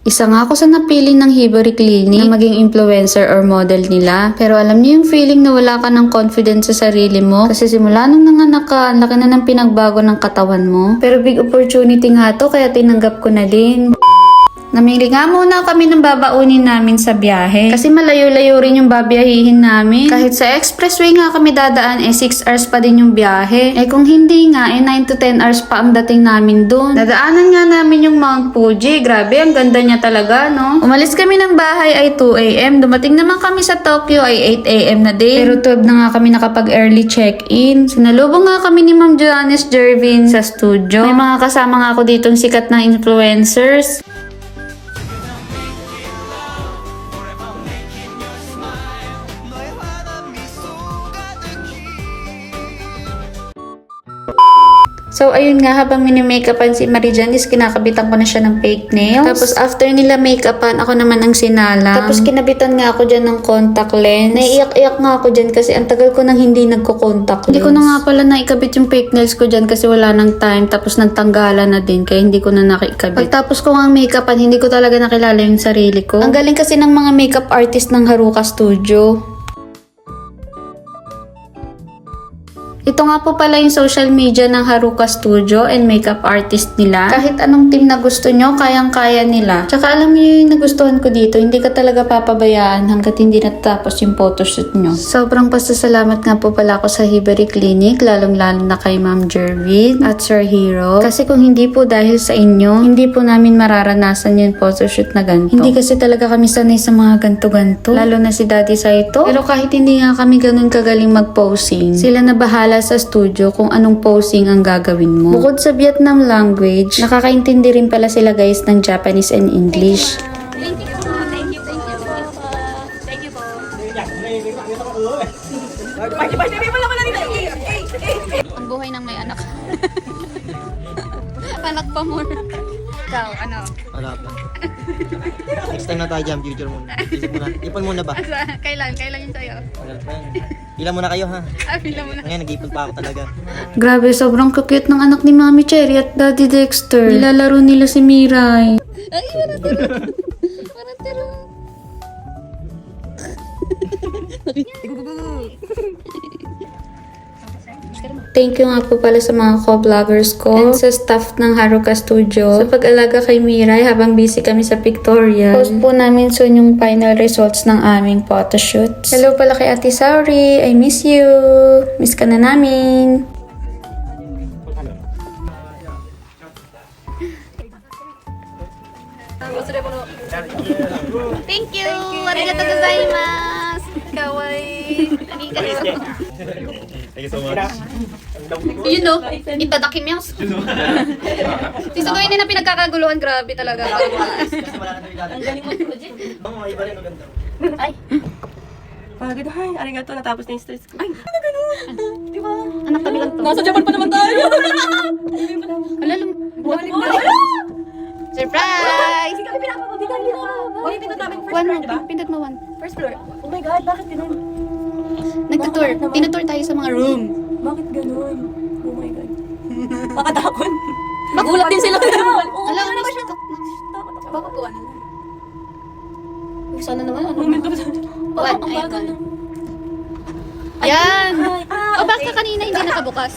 Isa nga ako sa napili ng Hibari Clinic na maging influencer or model nila. Pero alam niyo yung feeling na wala ka ng confidence sa sarili mo? Kasi simula nung nanganak ka, ang laki na ng pinagbago ng katawan mo. Pero big opportunity nga to, kaya tinanggap ko na din. Namili nga muna kami ng babaunin namin sa biyahe. Kasi malayo-layo rin yung babiyahihin namin. Kahit sa expressway nga kami dadaan, 6 hours pa din yung biyahe. Kung hindi nga, 9 to 10 hours pa ang dating namin dun. Dadaanan nga namin yung Mount Fuji. Grabe, ang ganda niya talaga, no? Umalis kami ng bahay ay 2 AM. Dumating naman kami sa Tokyo ay 8 AM na din. Pero 12 na nga kami nakapag-early check-in. Sinalubong nga kami ni Ma'am Janice Jervin sa studio. May mga kasama nga ako ditong sikat na influencers. So, ayun nga, habang mini-makeupan si Marie Janice, kinakabitan ko na siya ng fake nails. Tapos, after nila makeupan, ako naman ang sinalang. Tapos, kinabitan nga ako dyan ng contact lens. Naiiyak-iyak nga ako dyan kasi ang tagal ko nang hindi nagko-contact lens. Hindi ko na nga pala naikabit yung fake nails ko dyan kasi wala nang time. Tapos, nagtanggalan na din kaya hindi ko na nakikabit. Pagtapos ko nga makeupan, hindi ko talaga nakilala yung sarili ko. Ang galing kasi ng mga makeup artist ng Haruka Studio. Ito nga po pala yung social media ng Haruka Studio and makeup artist nila. Kahit anong team na gusto nyo, kayang-kaya nila. Tsaka alam niyo yung nagustuhan ko dito, hindi ka talaga papabayaan hanggat hindi natatapos yung photoshoot nyo. Sobrang pasasalamat nga po pala ako sa Hibari Clinic, lalong-lalo na kay Ma'am Jervin at Sir Hero. Kasi kung hindi po dahil sa inyo, hindi po namin mararanasan yung photoshoot na ganito. Hindi kasi talaga kami sanay sa mga ganto-ganto. Lalo na si Daddy Saito. Pero kahit hindi nga kami ganun kagaling mag-posing, sila na bahala sa studio kung anong posing ang gagawin mo. Bukod sa Vietnam language, nakakaintindi rin pala sila guys ng Japanese and English. Thank you po. Thank you po. Thank you po. Ang buhay ng may anak. Anak pa mo. Ikaw, ano? Wala pa. Next time na tayo dyan, future muna. Isip muna. Ipon muna ba? Kailan? Kailan yun sa'yo? Wala pa yan. Pila muna kayo ha. Pila mo na. Ngayon, nag-ipon pa ako talaga. Grabe, sobrang cute ng anak ni Mami Cherry at Daddy Dexter. Nilalaro nila si Mirai. Ay, parang tiro. Thank you nga po pala sa mga co-vloggers ko and sa staff ng Haruka Studio sa pag-alaga kay Mirai habang busy kami sa pictorial. Post po namin soon yung final results ng aming photoshoot. Hello pala kay Ate Sauri. I miss you. Miss ka na namin. Thank you. Arigatou gozaimasu. Kawaii. Arigatou. Thank you so much. You know, itadakimasu. Sisugoy na pinagkakaguluhan. Grabe talaga. Kasi wala na tayo galing. Ang mga iba rin maganda. Ay, Pagod, ay, arigato, natapos na yung stress ko. Ay, ano ganun? Di ba? anak kami lang to. Nasa Japan pa naman tayo. Wala lang. Surprise! Hindi kami pinapabagditan nila. Uy, pinag namin first One floor, mo, di ba? pindot mo one. First floor. Oh my God, bakit ganun? Nagtutour. Tinutour tayo sa mga room. Bakit ganun? Oh my God. Makatakon. Magulat din sila. Alam mo na siya. Baka po ano. Sana naman ano. Moment of One, ang bagal ayun. na. Yan! Ay, O bakit kanina hindi nakabukas?